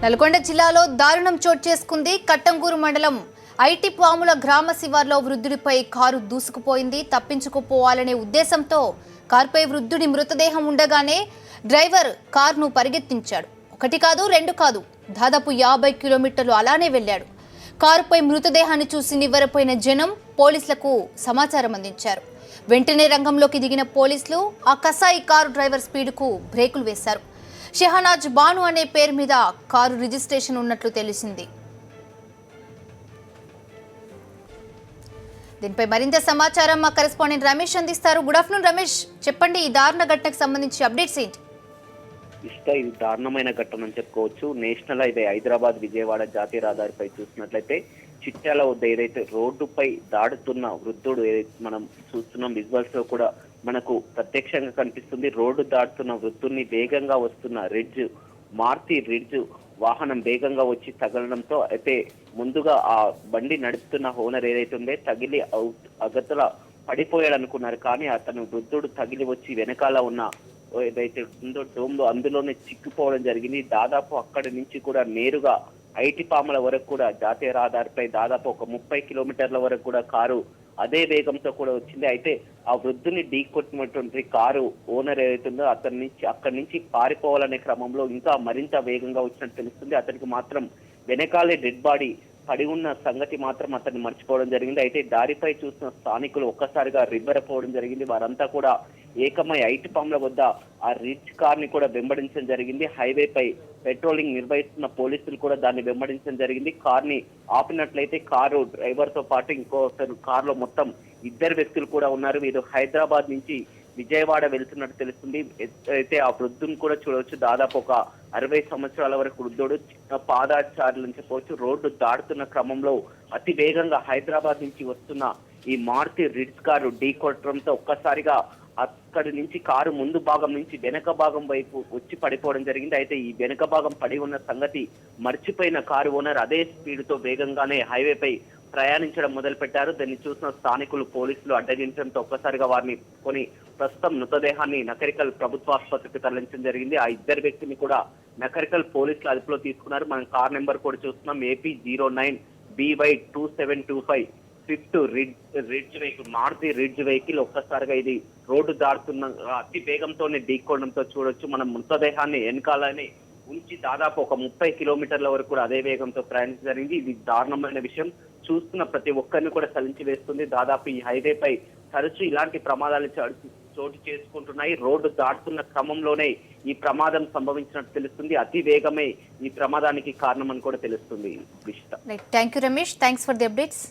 నల్గొండ జిల్లాలో దారుణం చోటు చేసుకుంది. కట్టంగూరు మండలం ఐటీ పాముల గ్రామ శివార్లో వృద్ధుడిపై కారు దూసుకుపోయింది. తప్పించుకుపోవాలనే ఉద్దేశంతో కారుపై వృద్ధుడి మృతదేహం ఉండగానే డ్రైవర్ కారును పరిగెత్తించాడు. ఒకటి కాదు రెండు కాదు, దాదాపు 50 కిలోమీటర్లు అలానే వెళ్లాడు. కారుపై మృతదేహాన్ని చూసి నివ్వెరపోయిన జనం పోలీసులకు సమాచారం అందించారు. వెంటనే రంగంలోకి దిగిన పోలీసులు ఆ కసాయి కారు డ్రైవర్ స్పీడ్కు బ్రేకులు వేశారు. షెహనాజ్ బాను అనే పేరు మీద కారు రిజిస్ట్రేషన్ ఉన్నట్లు తెలిసింది. దీనిపై మరింత సమాచారం మా కరెస్పాండెంట్ రమేష్ అందిస్తారు. గుడ్ ఆఫ్టర్నూన్ రమేష్, చెప్పండి ఈ దారుణ ఘటనకు సంబంధించి అప్డేట్స్ ఏంటి? ఇది దారుణమైన ఘటన అని చెప్పుకోవచ్చు. నేషనల్ హైవే హైదరాబాద్ విజయవాడ జాతీయ రహదారిపై చూసినట్లయితే చిట్యాల వద్ద ఏదైతే రోడ్డుపై దాడుతున్న వృద్ధుడు ఏదైతే మనం చూస్తున్నాం, విజువల్స్ లో కూడా మనకు ప్రత్యక్షంగా కనిపిస్తుంది. రోడ్డు దాటుతున్న వృద్ధుల్ని వేగంగా వస్తున్న మారుతి రిడ్జ్ వాహనం వేగంగా వచ్చి తగలడంతో అయితే ముందుగా ఆ బండి నడుపుతున్న ఓనర్ ఏదైతే ఉందో తగిలి అగతల పడిపోయాడు అనుకున్నారు. కానీ అతను వృద్ధుడు తగిలి వచ్చి వెనకాల ఉన్న ఏదైతే ఉందో డోమ్లో అందులోనే చిక్కుపోవడం జరిగింది. దాదాపు అక్కడి నుంచి కూడా నేరుగా ఐటీ పాముల వరకు కూడా జాతీయ రహదారిపై దాదాపు ఒక 30 కిలోమీటర్ల వరకు కూడా కారు అదే వేగంతో కూడా వచ్చింది. అయితే ఆ వృద్ధుని ఢీ కొట్టినటువంటి కారు ఓనర్ ఏదైతుందో అక్కడి నుంచి పారిపోవాలనే క్రమంలో ఇంకా మరింత వేగంగా వచ్చినట్టు తెలుస్తుంది. అతనికి మాత్రం వెనకాలే డెడ్ బాడీ పడి ఉన్న సంగతి మాత్రం అతన్ని మర్చిపోవడం జరిగింది. అయితే దారిపై చూసిన స్థానికులు ఒక్కసారిగా రిబ్బరపోవడం జరిగింది. వారంతా కూడా ఏకమై ఐటీ పాముల వద్ద ఆ రిచ్ కార్ ని కూడా వెంబడించడం జరిగింది. హైవేపై పెట్రోలింగ్ నిర్వహిస్తున్న పోలీసులు కూడా దాన్ని వెంబడించడం జరిగింది. కార్ ని ఆపినట్లయితే కారు డ్రైవర్ తో పాటు ఇంకొకరు కారులో మొత్తం 2 వ్యక్తులు కూడా ఉన్నారు. వీరు హైదరాబాద్ నుంచి విజయవాడ వెళ్తున్నట్టు తెలుస్తుంది. అయితే ఆ వృద్ధుని కూడా చూడవచ్చు. దాదాపు ఒక 60 సంవత్సరాల వరకు వృద్ధుడు, పాదాచారులు అని చెప్పవచ్చు. రోడ్డు దాటుతున్న క్రమంలో అతి వేగంగా హైదరాబాద్ నుంచి వస్తున్న ఈ మారుతి రిడ్జ్ కారు ఢీ కొట్టడంతో ఒక్కసారిగా అక్కడి నుంచి కారు ముందు భాగం నుంచి వెనక భాగం వైపు వచ్చి పడిపోవడం జరిగింది. అయితే ఈ వెనక భాగం పడి ఉన్న సంగతి మర్చిపోయిన కారు ఓనర్ అదే స్పీడ్ తో వేగంగానే హైవేపై ప్రయాణించడం మొదలు పెట్టారు. దాన్ని చూసిన స్థానికులు పోలీసులు అడ్డగించడంతో ఒక్కసారిగా వారిని ప్రస్తుతం మృతదేహాన్ని నకరికల్ ప్రభుత్వ ఆసుపత్రికి తరలించడం జరిగింది. ఆ 2 వ్యక్తిని కూడా నకరికల్ పోలీసులు అదుపులో తీసుకున్నారు. మనం కార్ నెంబర్ కూడా చూస్తున్నాం, AP09BY2725 Swift ridge vehicle, Maruti ridge vehicle. ఒక్కసారిగా ఇది రోడ్డు దాటుతున్న అతి వేగంతోనే ఢీకొనడంతో చూడొచ్చు. మనం మృతదేహాన్ని వెనకాలనే ఉంచి దాదాపు ఒక 30 కిలోమీటర్ల వరకు కూడా అదే వేగంతో ప్రయాణించడం జరిగింది. ఇది దారుణమైన విషయం. చూస్తున్న ప్రతి ఒక్కరిని కూడా సలించి వేస్తుంది. దాదాపు ఈ హైవేపై తరచూ ఇలాంటి ప్రమాదాలు చోటు చేసుకుంటున్నాయి. రోడ్డు దాటుతున్న క్రమంలోనే ఈ ప్రమాదం సంభవించినట్టు తెలుస్తుంది. అతి వేగమే ఈ ప్రమాదానికి కారణమని కూడా తెలుస్తుంది. Thank you Ramesh, thanks for the updates.